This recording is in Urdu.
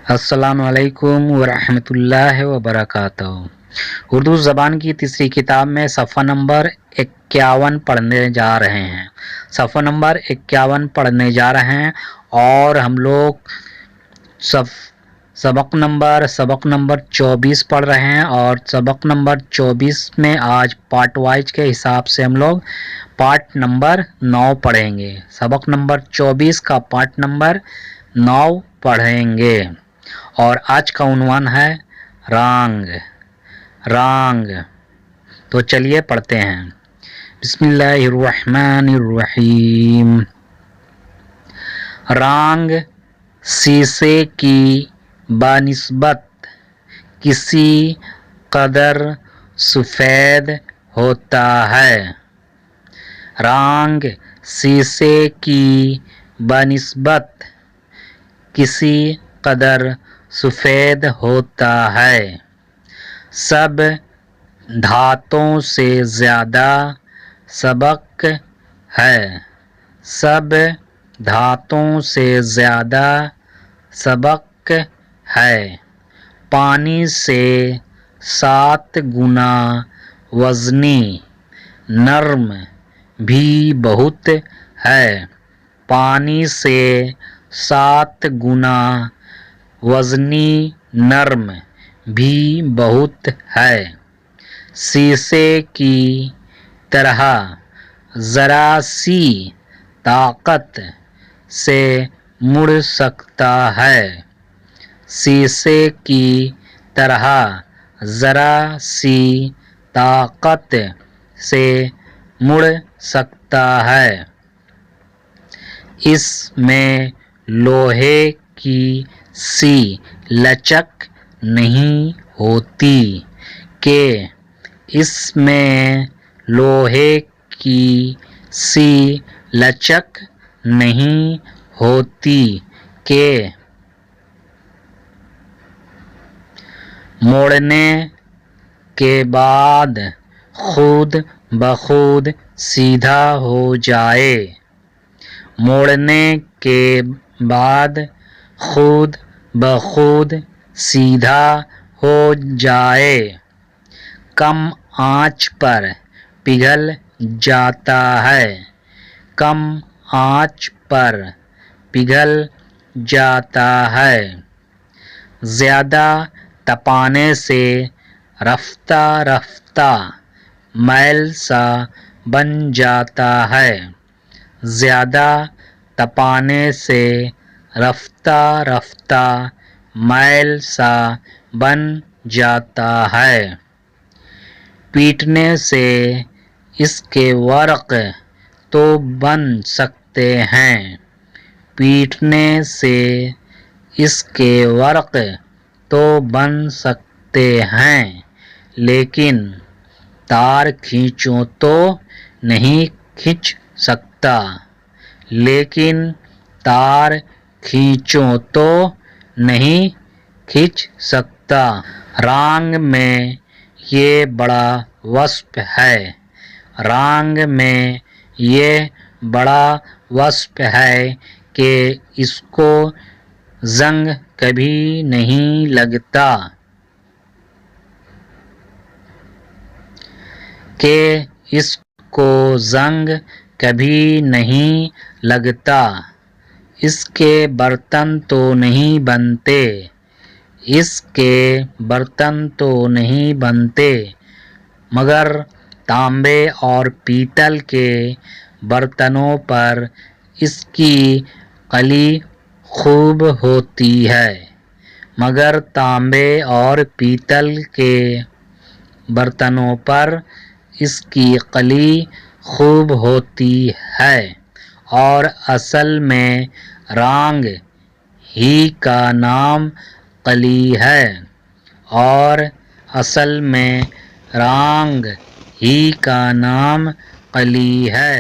السلام علیکم ورحمۃ اللہ وبرکاتہ۔ اردو زبان کی تیسری کتاب میں صفحہ نمبر 51 پڑھنے جا رہے ہیں۔ صفحہ نمبر 51 پڑھنے جا رہے ہیں اور ہم لوگ سبق نمبر 24 پڑھ رہے ہیں، اور سبق نمبر 24 میں آج پارٹ وائز کے حساب سے ہم لوگ پارٹ نمبر 9 پڑھیں گے۔ سبق نمبر 24 کا پارٹ نمبر 9 پڑھیں گے، اور آج کا عنوان ہے رانگ۔ تو چلیے پڑھتے ہیں۔ بسم اللہ الرحمن الرحیم۔ رانگ شیشے کی بنسبت کسی قدر سفید ہوتا ہے۔ رانگ شیشے کی بنسبت کسی قدر سفید ہوتا ہے۔ سب دھاتوں سے زیادہ سبک ہے۔ سب دھاتوں سے زیادہ سبک ہے۔ پانی سے 7 گنا وزنی، نرم بھی بہت ہے۔ پانی سے 7 گنا وزنی، نرم بھی بہت ہے۔ شیشے کی طرح ذرا سی طاقت سے مڑ سکتا ہے۔ شیشے کی طرح ذرا سی طاقت سے مڑ سکتا ہے۔ اس میں لوہے کی سی لچک نہیں ہوتی کہ اس میں لوہے کی سی لچک نہیں ہوتی کہ موڑنے کے بعد خود بخود سیدھا ہو جائے۔ موڑنے کے بعد خود بخود سیدھا ہو جائے۔ کم آنچ پر پگھل جاتا ہے۔ کم آنچ پر پگھل جاتا ہے۔ زیادہ تپانے سے رفتہ رفتہ میل سا بن جاتا ہے۔ زیادہ تپانے سے رفتہ رفتہ میل سا بن جاتا ہے۔ پیٹنے سے اس کے ورق تو بن سکتے ہیں۔ پیٹنے سے اس کے ورق تو بن سکتے ہیں، لیکن تار کھینچو تو نہیں کھنچ سکتا۔ لیکن تار کھینچو تو نہیں کھنچ سکتا۔ رانگ میں یہ بڑا وصف ہے۔ رانگ میں یہ بڑا وصف ہے کہ اس کو زنگ کبھی نہیں لگتا۔ کہ اس کو زنگ کبھی نہیں لگتا۔ اس کے برتن تو نہیں بنتے۔ اس کے برتن تو نہیں بنتے، مگر تانبے اور پیتل کے برتنوں پر اس کی قلی خوب ہوتی ہے۔ مگر تانبے اور پیتل کے برتنوں پر اس کی قلی خوب ہوتی ہے، اور اصل میں رانگ ہی کا نام قلی ہے۔ اور اصل میں رانگ ہی کا نام قلی ہے۔